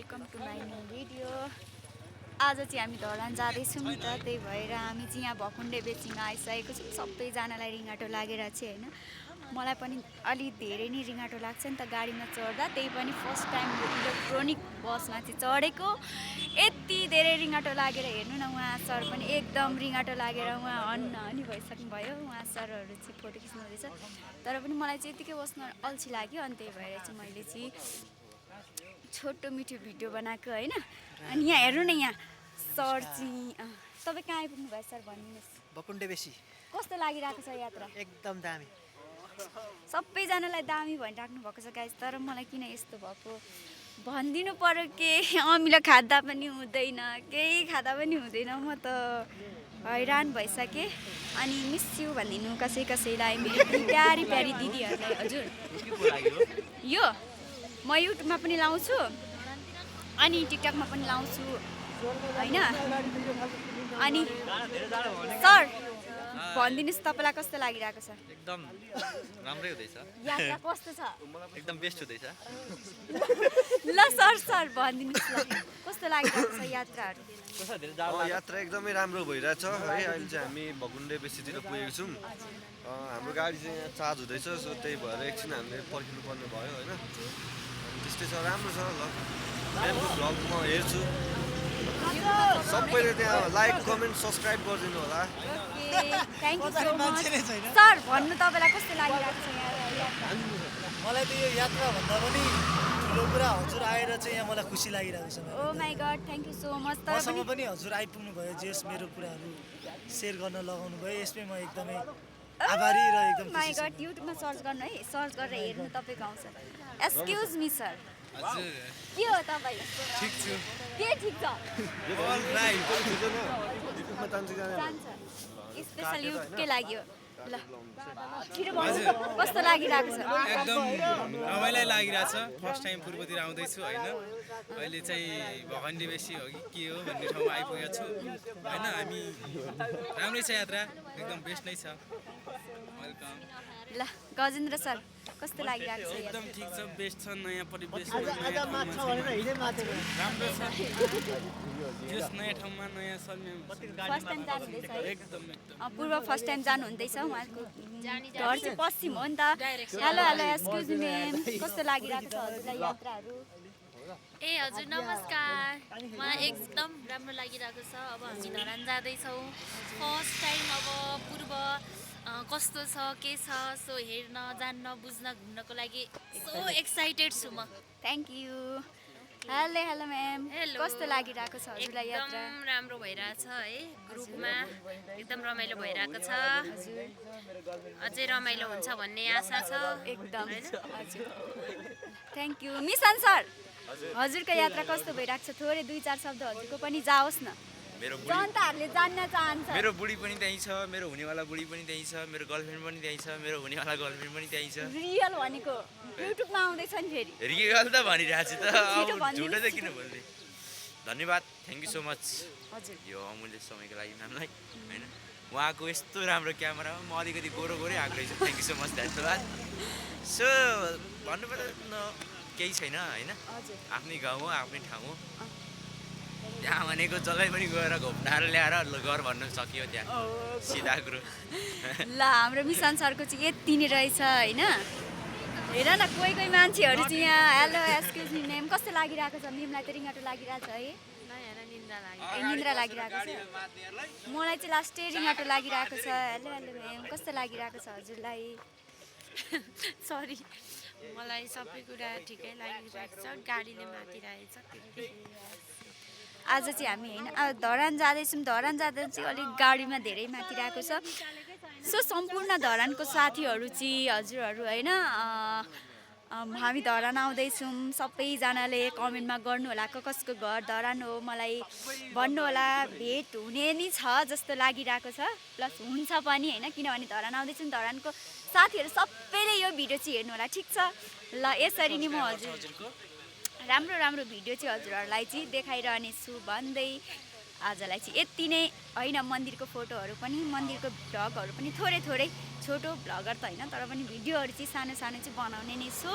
Welcome to my new video. आज चाहिँ हामी धरान जाँदैछौँ नि त, त्यही भएर हामी चाहिँ यहाँ भकुण्डे बेचिङ आइसकेको छौँ। सबैजनालाई रिङ्गाटो लागेर चाहिँ होइन, मलाई पनि अलि धेरै नै रिङ्गाटो लाग्छ नि त गाडीमा चढ्दा। त्यही पनि फर्स्ट टाइम यो इलेक्ट्रोनिक बसमा चाहिँ चढेको। यति धेरै रिङ्गाटो लागेर हेर्नु न, उहाँ सर पनि एकदम रिङ्गाटो लागेर उहाँ हन्नी भइसक्नु भयो। उहाँ सरहरू चाहिँ फोटो खिच्नु हुँदैछ, तर पनि मलाई चाहिँ यतिकै बस्न अल्छी लाग्यो। अनि त्यही भएर चाहिँ मैले चाहिँ छोटो मिठो भिडियो बनाएको होइन। अनि यहाँ हेर्नु न, यहाँ सर चाहिँ तपाईँ कहाँ आइपुग्नु भयो सर, भनिदिनुहोस्। भकुण्डे बेसी कस्तो लागिरहेको छ यात्रा? एकदम दामी। सबैजनालाई दामी भनिराख्नु भएको छ गाइस, तर मलाई किन यस्तो भएको भनिदिनु पर्यो। के अमिलो खाँदा पनि हुँदैन, केही खाँदा पनि हुँदैन। म त हैरान भइसकेँ। अनि मिस यु भनिदिनु कसैलाई, मेरो प्यारी प्यारी दिदीहरूलाई। हजुर यो म युट्युबमा पनि लाउँछु अनि टिकटकमा पनि लाउँछु होइन। अनि सर भनिदिनुहोस् तपाईँलाई कस्तो लागिरहेको छ? एकदम राम्रै हुँदैछ। यात्रा कस्तो छ? एकदम बेस्ट हुँदैछ। ल सर भनिदिनुहोस् ल, कस्तो लागिरहेको छ यात्राहरू? यात्रा एकदमै राम्रो भइरहेछ है। अहिले चाहिँ हामी भकुण्डे बेसीतिर पुगेको छौँ। हाम्रो गाडी चाहिँ यहाँ चार्ज हुँदैछ, सो त्यही भएर एकछिन हामीले पर्खिनु पर्ने भयो होइन। त्यस्तै छ, राम्रो छ। ल मेरो भ्लग म हेर्छु, सबैले त्यहाँ लाइक कमेन्ट सब्सक्राइब गरिदिनु होला। Thank you so much. Sir भन्नु तपाईँलाई कस्तो लागिरहेको छ यात्रा? मलाई त यो यात्रा भन्दा पनि ठुलो कुरा हजुर आएर चाहिँ यहाँ मलाई खुसी लागिरहेको छ। Oh my god, thank you so much. तर मसँग पनि पनि हजुर आइपुग्नु भयो, जेस मेरो कुराहरू सेयर गर्न लगाउनु भयो, यसमै म एकदमै आभारी र एकदम माई खुसी छु। गड, युट्युबमा सर्च गर्नु है, सर्च गरेर हेर्नु तपाईँको आउँछ। एक्सक्युज मी सर, के हो तपाईँ? ठिक छु। के ठिक छ? जान्छ स्पेसल युटकै लागि हो। ल छिटो भन्नु, कस्तो लागिरहेको छ? एकदम रमाइलो लागिरहेछ। फर्स्ट टाइम पूर्वतिर आउँदैछु होइन। अहिले चाहिँ भकुण्डे बेसी हो कि के हो भन्ने ठाउँमा आइपुगेको छु होइन। हामी राम्रै छ, यात्रा एकदम बेस्ट नै छ। वेलकम। ल गजेन्द्र सर कस्तो लागिरहेको छ? एकदम ठिक छ, बेस्ट छ। नयाँ परिवेशमा नयाँ ठाउँमा राम्रो छ। यस नयाँ ठाउँमा नयाँ फर्स्ट टाइम जानुहुँदैछ है? एकदम पूर्व फर्स्ट टाइम जानुहुँदैछ। उहाँको घर चाहिँ पश्चिम हो नि त। हेलो एक्सक्युज मी म्याम, कस्तो लागिरहेको छ हजुरलाई यात्राहरू? ए हजुर नमस्कार, मलाई एकदम राम्रो लागिरहेको छ। अब हामी धरान जाँदैछौँ फर्स्ट टाइम। अब पूर्व कस्तो छ के छ सो हेर्न जान्न बुझ्न घुम्नको लागि सो एक्साइटेड छु म। Thank you. हेलो म्याम, कस्तो लागिरहेको छ हजुरलाई यात्रा? एकदम राम्रो भइरहेछ है, ग्रुपमा एकदम रमाइलो भइरहेको छ। अझै रमाइलो हुन्छ भन्ने आशा छ एकदम। हजुर थ्याङ्क यू। मिसन सर हजुरको यात्रा कस्तो भइरहेको छ? थोरै 2-4 शब्द हजुरको पनि जाओस् न, जनताहरूले जान्न चाहन्छ। मेरो बुढी पनि त्यहीँ छ, मेरो हुनेवाला बुढी पनि त्यहीँ छ, मेरो गर्लफ्रेन्ड पनि त्यहीँ छ, मेरो हुनेवाला गर्लफ्रेन्ड पनि त्यहीँ छ। रियल भनेको युट्युबमा आउँदैछ नि फेरि। रियल त भनिरहेको छु त, छिटो अब भनिदिनुहोस्। झुटो चाहिँ किन बोल्दै। धन्यवाद, थ्याङ्क यू सो मच हजुर यो अमूल्य समयको लागि म्यामलाई होइन। उहाँको यस्तो राम्रो क्यामेरामा म अलिकति गोरो आएको रहेछु। थ्याङ्क यू सो मच, धन्यवाद। सो भन्नुपर्दा केही छैन होइन, हजुर आफ्नै गाउँ हो, आफ्नै ठाउँ हो। त्यहाँ भनेको जसलाई पनि गएर घुम्नाएर ल्याएर घर भन्नु सकियो त्यहाँ, सिधा कुरो। ल हाम्रो मिसन सरको चाहिँ यति नै रहेछ होइन। हेर न कोही मान्छेहरू चाहिँ यहाँ हेलो एक्सक्युज मी म्याम कस्तो लागिरहेको छ? म्यामलाई त रिङ्गाटो लागिरहेको छ है? निन्द्रा लागिरहेको छ। मलाई चाहिँ लास्टै रिङ्गाटो लागिरहेको छ। हेलो म्याम कस्तो लागिरहेको छ हजुरलाई? सरी, मलाई सबै कुरा ठिकै लागिरहेको छ। गाडीले मातिरहेछ त्यति। आज चाहिँ हामी होइन धरान जाँदैछौँ। धरान जाँदा चाहिँ अलिक गाडीमा धेरै माथिरहेको छ। सो सम्पूर्ण धरानको साथीहरू चाहिँ हजुरहरू होइन, हामी धरान आउँदैछौँ। सबैजनाले कमेन्टमा गर्नु होला कसको घर धरान हो, मलाई भन्नु होला। भेट हुने नि छ जस्तो लागिरहेको छ, प्लस हुन्छ पनि होइन, किनभने धरान आउँदैछौँ। धरानको साथीहरू सबैले यो भिडियो चाहिँ हेर्नु होला, ठिक छ? ल यसरी नै म हजुरको राम्रो भिडियो चाहिँ हजुरहरूलाई चाहिँ देखाइरहने छु भन्दै आजलाई चाहिँ यति नै होइन। मन्दिरको फोटोहरू पनि, मन्दिरको भ्लगहरू पनि थोरै छोटो भ्लगर त होइन, तर पनि भिडियोहरू चाहिँ सानो चाहिँ बनाउने नै छु।